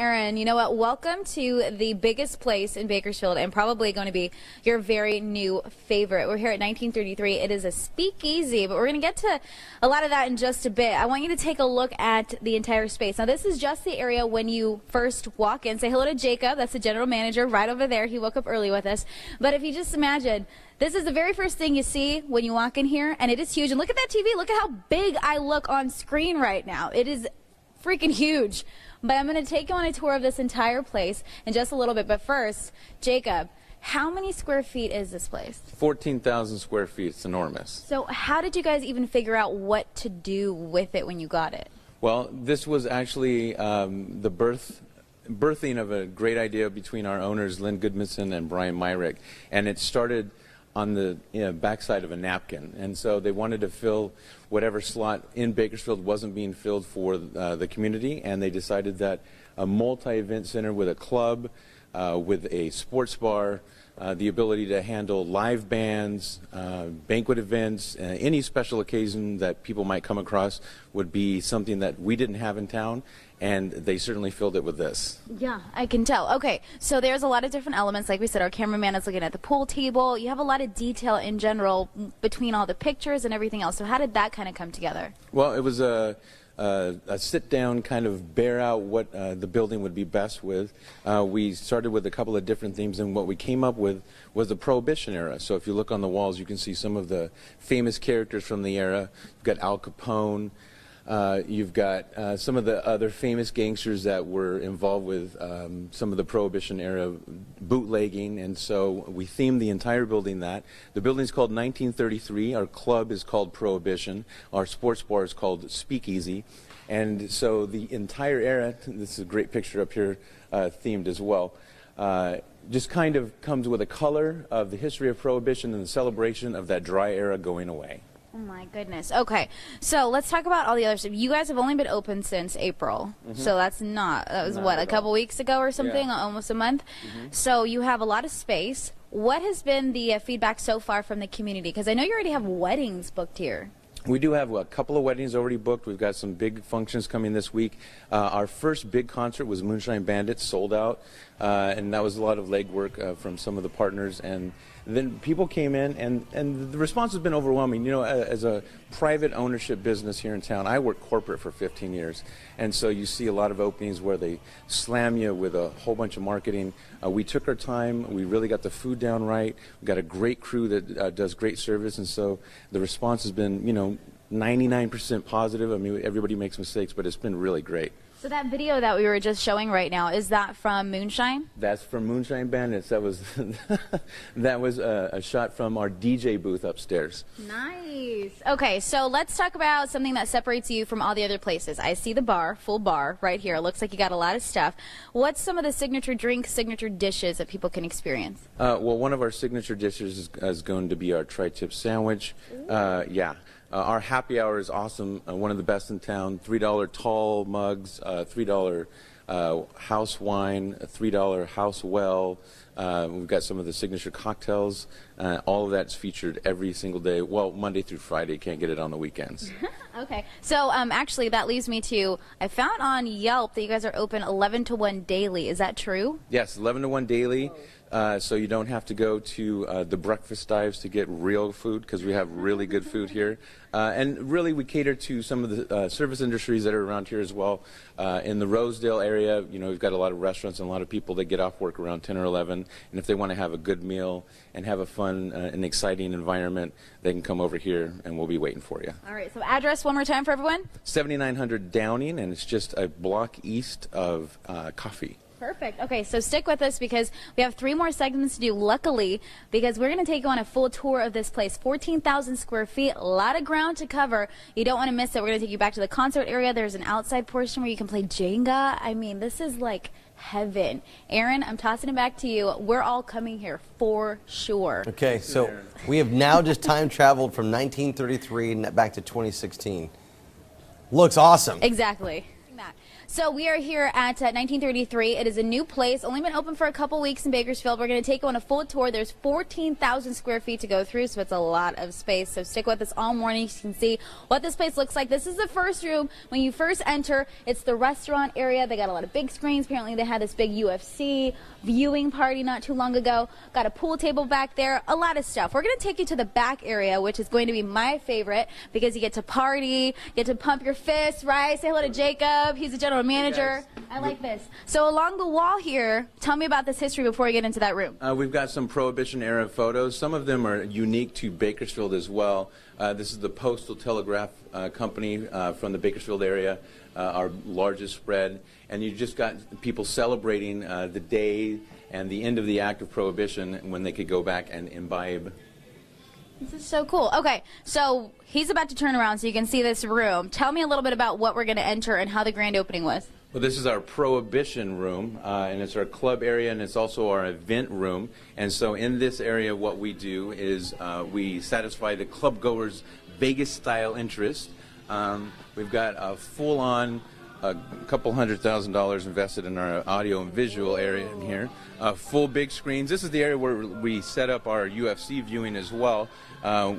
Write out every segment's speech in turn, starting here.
Aaron, you know what? Welcome to the biggest place in Bakersfield and probably going to be your very new favorite. We're here at 1933. It is a speakeasy, but we're going to get to a lot of that in just a bit. I want you to take a look at the entire space. Now, this is just the area when you first walk in. Say hello to Jacob. That's the general manager right over there. He woke up early with us. But if you just imagine, this is the very first thing you see when you walk in here, and it is huge. And look at that TV. Look at how big I look on screen right now. It is freaking huge. But I'm going to take you on a tour of this entire place in just a little bit. But first, Jacob, how many square feet is this place? 14,000 square feet. It's enormous. So how did you guys even figure out what to do with it when you got it? Well, this was actually the birthing of a great idea between our owners, Lynn Goodmanson and Brian Myrick. And it started on the backside of a napkin, and so they wanted to fill whatever slot in Bakersfield wasn't being filled for the community, and they decided that a multi-event center with a club, with a sports bar, the ability to handle live bands, banquet events, any special occasion that people might come across would be something that we didn't have in town, and they certainly filled it with this. Yeah, I can tell. Okay, so there's a lot of different elements. Like we said, our cameraman is looking at the pool table. You have a lot of detail in general between all the pictures and everything else. So how did that kind of come together? Well, it was a sit-down kind of bear out what the building would be best with. We started with a couple of different themes, and what we came up with was the Prohibition era. So if you look on the walls, you can see some of the famous characters from the era. You've got Al Capone. You've got some of the other famous gangsters that were involved with some of the Prohibition era bootlegging, and so we themed the entire building that. The building's called 1933. Our club is called Prohibition. Our sports bar is called Speakeasy. And so the entire era, this is a great picture up here, themed as well, just kind of comes with a color of the history of Prohibition and the celebration of that dry era going away. Oh my goodness. Okay, so let's talk about all the other stuff. You guys have only been open since April, so that was what, a couple weeks ago or something, almost a month? So you have a lot of space. What has been the feedback so far from the community? Because I know you already have weddings booked here. We do have a couple of weddings already booked. We've got some big functions coming this week. Our first big concert was Moonshine Bandits, sold out, and that was a lot of legwork from some of the partners. And then people came in, and the response has been overwhelming. You know, as a private ownership business here in town, I worked corporate for 15 years, and so you see a lot of openings where they slam you with a whole bunch of marketing. We took our time. We really got the food down right. We got a great crew that does great service, and so the response has been, you know, 99% positive. I mean, everybody makes mistakes, but it's been really great. So that video that we were just showing right now, is that from Moonshine? That's from Moonshine Bandits. That was that was a shot from our DJ booth upstairs. Nice. Okay, so let's talk about something that separates you from all the other places. I see the bar, full bar, right here. It looks like you got a lot of stuff. What's some of the signature drinks, signature dishes that people can experience? Well, one of our signature dishes is going to be our tri-tip sandwich. Our happy hour is awesome, one of the best in town. $3 tall mugs, $3 house wine, $3 house well. We've got some of the signature cocktails. All of that's featured every single day. Well, Monday through Friday. Can't get it on the weekends. Okay. So actually that leads me to, I found on Yelp that you guys are open 11 to 1 daily. Is that true? Yes, 11 to 1 daily. So you don't have to go to the breakfast dives to get real food, because we have really good food here. And really we cater to some of the service industries that are around here as well. In the Rosedale area, you know, we've got a lot of restaurants and a lot of people that get off work around 10 or 11. And if they want to have a good meal and have a fun and exciting environment, they can come over here and we'll be waiting for you. All right, so address one more time for everyone. 7900 Downing, and it's just a block east of Coffee. Perfect. Okay, so stick with us because we have 3 more segments to do, luckily, because we're going to take you on a full tour of this place. 14,000 square feet, a lot of ground to cover. You don't want to miss it. We're going to take you back to the concert area. There's an outside portion where you can play Jenga. I mean, this is like heaven. Aaron, I'm tossing it back to you. We're all coming here for sure. Okay, so we have now just time traveled from 1933 back to 2016. Looks awesome. Exactly. So we are here at 1933. It is a new place, only been open for a couple weeks in Bakersfield. We're going to take you on a full tour. There's 14,000 square feet to go through, so it's a lot of space. So stick with us all morning. You can see what this place looks like. This is the first room. When you first enter, it's the restaurant area. They got a lot of big screens. Apparently they had this big UFC viewing party not too long ago. Got a pool table back there. A lot of stuff. We're going to take you to the back area, which is going to be my favorite because you get to party, get to pump your fists, right? Say hello to Jacob. He's the general manager. I like this. So along the wall here, tell me about this history before we get into that room. We've got some Prohibition era photos. Some of them are unique to Bakersfield as well. This is the Postal Telegraph Company from the Bakersfield area, our largest spread. And you just got people celebrating the day and the end of the act of Prohibition when they could go back and imbibe. This is so cool. Okay, so he's about to turn around so you can see this room. Tell me a little bit about what we're going to enter and how the grand opening was. Well, this is our Prohibition Room, and it's our club area, and it's also our event room. And so in this area, what we do is we satisfy the club goers' Vegas-style interest. We've got a full-on a couple $100,000 invested in our audio and visual area in here. Full big screens. This is the area where we set up our UFC viewing as well.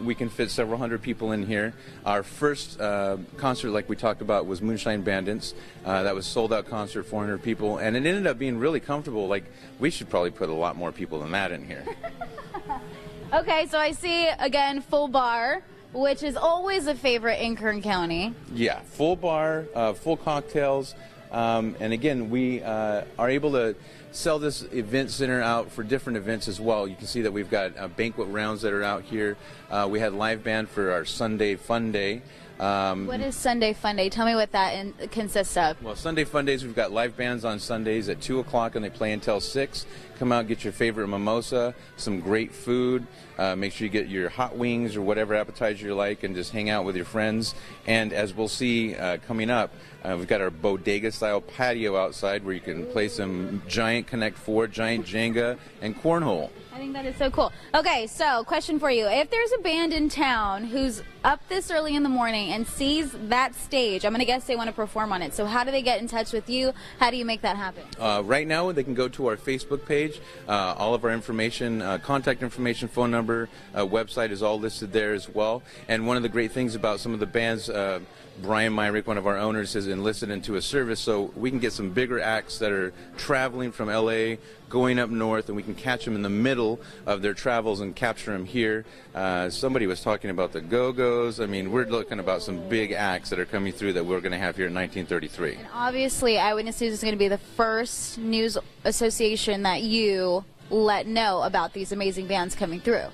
We can fit several hundred people in here. Our first concert, like we talked about, was Moonshine Bandits. That was sold-out concert, 400 people, and it ended up being really comfortable. Like, we should probably put a lot more people than that in here. Okay, so I see, again, full bar, which is always a favorite in Kern County. Yeah, full bar, full cocktails, and again, we are able to sell this event center out for different events as well. You can see that we've got banquet rounds that are out here. We had live band for our Sunday Funday. What is Sunday Funday? Tell me what that consists of. Well, Sunday Fundays, we've got live bands on Sundays at 2 o'clock, and they play until 6. Come out, get your favorite mimosa, some great food. Make sure you get your hot wings or whatever appetizer you like, and just hang out with your friends. And as we'll see coming up, we've got our Bodega-style patio outside where you can play some giant Connect 4, giant Jenga, and cornhole. I think that is so cool. Okay, so question for you. If there's a band in town who's up this early in the morning and sees that stage, I'm going to guess they want to perform on it. So how do they get in touch with you? How do you make that happen? Right now, they can go to our Facebook page. All of our information, contact information, phone number, website is all listed there as well. And one of the great things about some of the bands, Brian Myrick, one of our owners, has enlisted into a service so we can get some bigger acts that are traveling from LA, going up north, and we can catch them in the middle of their travels and capture them here. Somebody was talking about the Go-Go's. I mean, we're looking about some big acts that are coming through that we're going to have here in 1933. And obviously, Eyewitness News is going to be the first news association that you let know about these amazing bands coming through.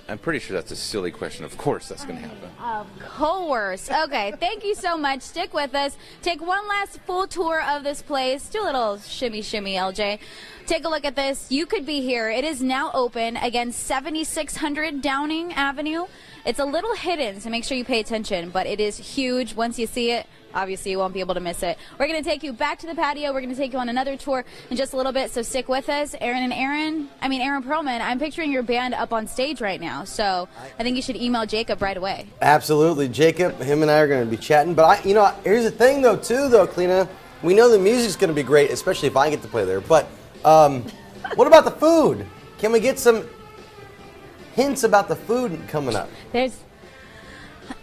I'm pretty sure that's a silly question. Of course that's going to happen. Of course. Okay, thank you so much. Stick with us. Take one last full tour of this place. Do a little shimmy, LJ. Take a look at this. You could be here. It is now open. Again, 7600 Downing Avenue. It's a little hidden, so make sure you pay attention, but it is huge. Once you see it, obviously you won't be able to miss it. We're going to take you back to the patio. We're going to take you on another tour in just a little bit, so stick with us. Aaron Perlman, I'm picturing your band up on stage right now, so I think you should email Jacob right away. Absolutely. Jacob, him and I are going to be chatting, but here's the thing, Kalyna. We know the music's going to be great, especially if I get to play there, but what about the food? Can we get some hints about the food coming up?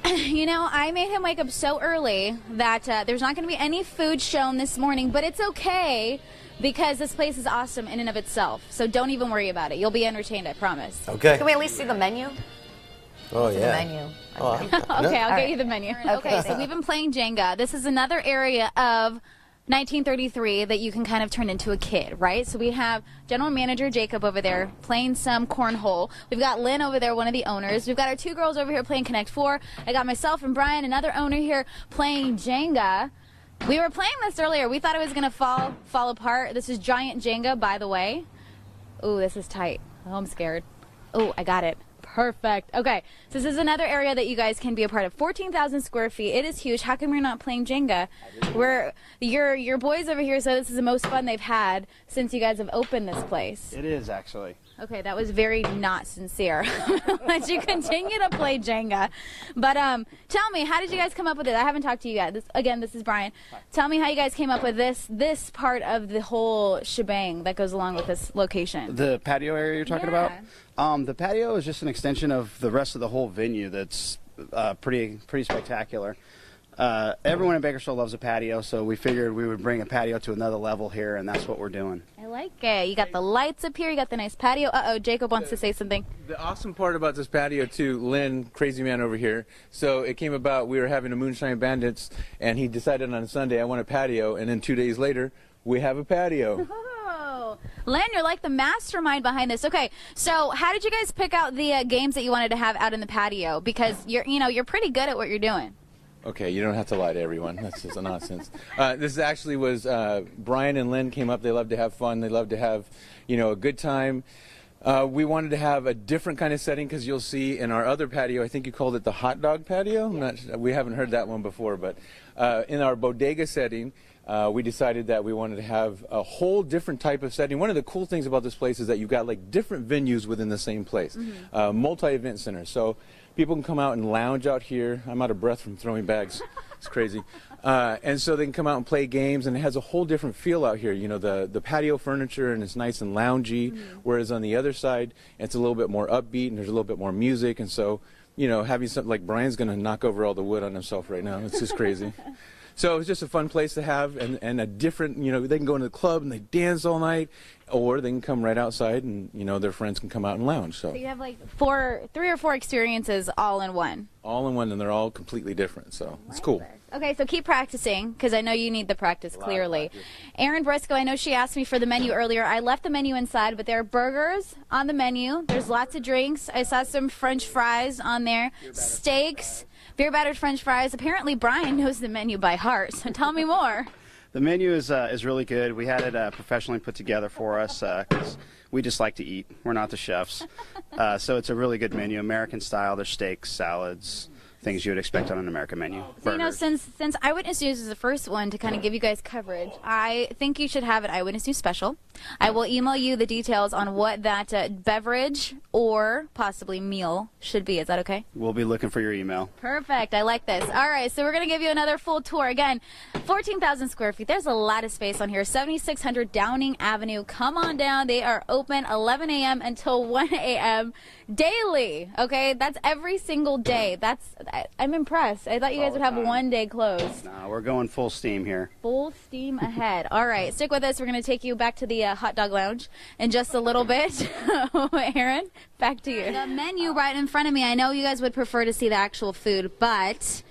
I made him wake up so early that there's not going to be any food shown this morning, but it's okay because this place is awesome in and of itself. So don't even worry about it. You'll be entertained, I promise. Okay. Can we at least see the menu? Oh, yeah. The menu. Okay, I'll get you the menu. Okay, so we've been playing Jenga. This is another area of 1933 that you can kind of turn into a kid, right? So we have General Manager Jacob over there playing some cornhole. We've got Lynn over there, one of the owners. We've got our two girls over here playing Connect 4. I got myself and Brian, another owner here, playing Jenga. We were playing this earlier. We thought it was going to fall apart. This is giant Jenga, by the way. Ooh, this is tight. Oh, I'm scared. Oh, I got it. Perfect. Okay, so this is another area that you guys can be a part of. 14,000 square feet. It is huge. How come you're not playing Jenga? Your boys over here said this is the most fun they've had since you guys have opened this place. It is, actually. Okay, that was very not sincere. Let you continue to play Jenga. But tell me, how did you guys come up with it? I haven't talked to you yet. This is Brian. Hi. Tell me how you guys came up with this part of the whole shebang that goes along with this location. The patio area you're talking Yeah. about? The patio is just an extension of the rest of the whole venue that's pretty spectacular. Everyone in Bakersfield loves a patio, so we figured we would bring a patio to another level here, and that's what we're doing. I like it. You got the lights up here. You got the nice patio. Uh-oh, Jacob wants to say something. The awesome part about this patio, too, Lynn, crazy man over here, so it came about, we were having a Moonshine Bandits, and he decided on Sunday, I want a patio, and then 2 days later, we have a patio. Oh, Lynn, you're like the mastermind behind this. Okay, so how did you guys pick out the games that you wanted to have out in the patio? Because you're pretty good at what you're doing. Okay, you don't have to lie to everyone. That's just nonsense. This actually was Brian and Lynn came up. They love to have fun. They love to have, a good time. We wanted to have a different kind of setting because you'll see in our other patio, I think you called it the hot dog patio. We haven't heard that one before, but in our bodega setting, we decided that we wanted to have a whole different type of setting. One of the cool things about this place is that you've got like different venues within the same place, multi-event center. So people can come out and lounge out here. I'm out of breath from throwing bags. It's crazy. And so they can come out and play games, and it has a whole different feel out here. The patio furniture, and it's nice and loungy, whereas on the other side, it's a little bit more upbeat, and there's a little bit more music. And so, having something like Brian's going to knock over all the wood on himself right now. It's just crazy. So it's just a fun place to have, and a different, they can go into the club and they dance all night, or they can come right outside and, their friends can come out and lounge. So you have like 3 or 4 experiences all in one. All in one, and they're all completely different, so it's cool. Okay, so keep practicing, because I know you need the practice, clearly. Erin Briscoe, I know she asked me for the menu earlier. I left the menu inside, but there are burgers on the menu. There's lots of drinks. I saw some French fries on there, steaks, beer battered French fries. Apparently, Brian knows the menu by heart, so tell me more. The menu is really good. We had it professionally put together for us because we just like to eat. We're not the chefs. So it's a really good menu, American style. There's steaks, salads, things you would expect on an American menu. So, since Eyewitness News is the first one to kind of give you guys coverage, I think you should have an Eyewitness News special. I will email you the details on what that beverage or possibly meal should be. Is that okay? We'll be looking for your email. Perfect. I like this. All right, so we're going to give you another full tour. Again, 14,000 square feet. There's a lot of space on here. 7600 Downing Avenue. Come on down. They are open 11 a.m. until 1 a.m. daily. Okay, that's every single day. I'm impressed. I thought you guys would have one day closed. No, we're going full steam here. Full steam ahead. All right, stick with us. We're going to take you back to the hot dog lounge in just a little bit. Aaron, back to you. The menu right in front of me. I know you guys would prefer to see the actual food, but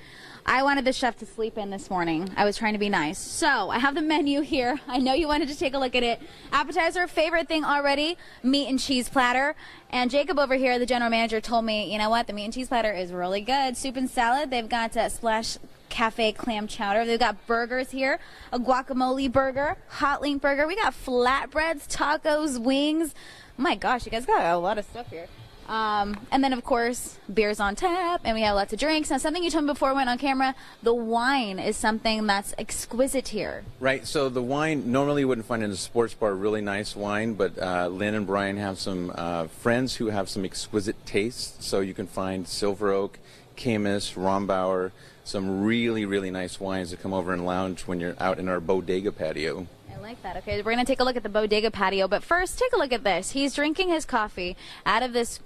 I wanted the chef to sleep in this morning. I was trying to be nice. So I have the menu here. I know you wanted to take a look at it. Appetizer, favorite thing already, meat and cheese platter. And Jacob over here, the general manager, told me, you know what, the meat and cheese platter is really good. Soup and salad. They've got Splash Cafe clam chowder. They've got burgers here, a guacamole burger, hot link burger. We got flatbreads, tacos, wings. Oh my gosh, you guys got a lot of stuff here. And then, of course, beers on tap, and we have lots of drinks. Now, something you told me before we went on camera, the wine is something that's exquisite here. Right, so the wine, normally you wouldn't find in a sports bar really nice wine, but Lynn and Brian have some friends who have some exquisite tastes. So you can find Silver Oak, Camus, Rombauer, some really, really nice wines to come over and lounge when you're out in our Bodega Patio. I like that. Okay, we're going to take a look at the Bodega Patio, but first, take a look at this. He's drinking his coffee out of this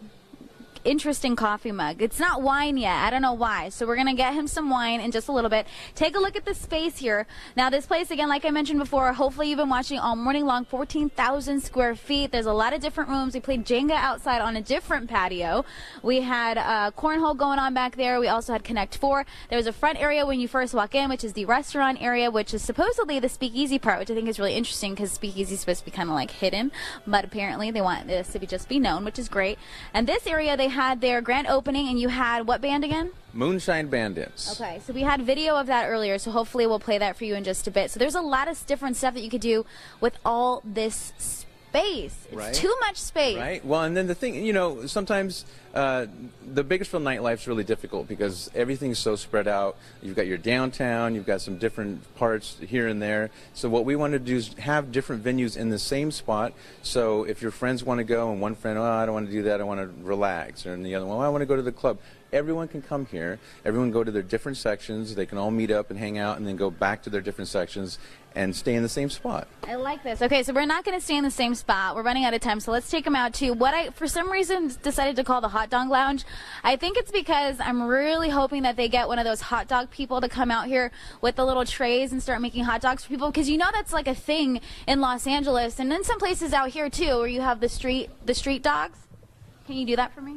interesting coffee mug. It's not wine yet. I don't know why. So we're going to get him some wine in just a little bit. Take a look at the space here. Now, this place, again, like I mentioned before, hopefully you've been watching all morning long, 14,000 square feet. There's a lot of different rooms. We played Jenga outside on a different patio. We had cornhole going on back there. We also had Connect 4. There was a front area when you first walk in, which is the restaurant area, which is supposedly the Speakeasy part, which I think is really interesting because Speakeasy is supposed to be kind of like hidden, but apparently they want this to just be known, which is great. And this area, they had their grand opening, and you had what band again? Moonshine Bandits. Okay, so we had video of that earlier, so hopefully we'll play that for you in just a bit. So there's a lot of different stuff that you could do with all this space. space. It's Right. too much space. Right. Well, and then the thing, sometimes the Bakersfield nightlife's really difficult because everything's so spread out. You've got your downtown, you've got some different parts here and there. So what we want to do is have different venues in the same spot. So if your friends want to go and one friend, oh, I don't want to do that, I want to relax, and the other one, oh, I want to go to the club. Everyone can come here. Everyone go to their different sections. They can all meet up and hang out and then go back to their different sections and stay in the same spot. I like this. Okay, so we're not going to stay in the same spot. We're running out of time, so let's take them out to what I, for some reason, decided to call the Hot Dog Lounge. I think it's because I'm really hoping that they get one of those hot dog people to come out here with the little trays and start making hot dogs for people, because you know that's like a thing in Los Angeles and then some places out here too where you have the street dogs. Can you do that for me?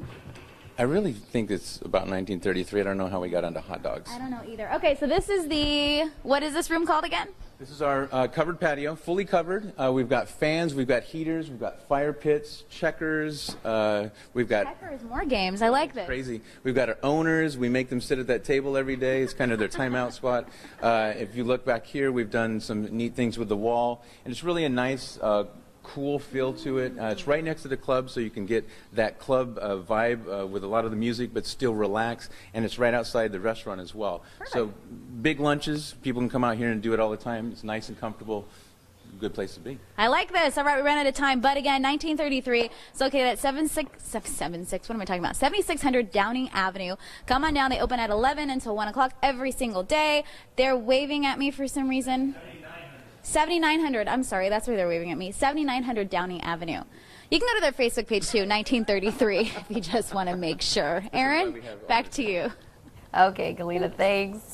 I really think it's about 1933. I don't know how we got onto hot dogs. I don't know either. Okay, so this is what is this room called again? This is our covered patio, fully covered. We've got fans, we've got heaters, we've got fire pits, checkers. We've got Checkers, more games. I like this. crazy. We've got our owners. We make them sit at that table every day. It's kind of their timeout spot. If you look back here, we've done some neat things with the wall, and it's really a nice, cool feel to it. It's right next to the club, so you can get that club vibe with a lot of the music, but still relax. And it's right outside the restaurant as well. Perfect. So big lunches. People can come out here and do it all the time. It's nice and comfortable. Good place to be. I like this. All right, we ran out of time, but again, 1933. It's located at 76. What am I talking about? 7600 Downing Avenue. Come on down. They open at 11 until 1 o'clock every single day. They're waving at me for some reason. 7900. I'm sorry, that's where they're waving at me. 7900 Downing Avenue. You can go to their Facebook page too, 1933, if you just want to make sure. Aaron, back to you. Okay, Kalyna, thanks.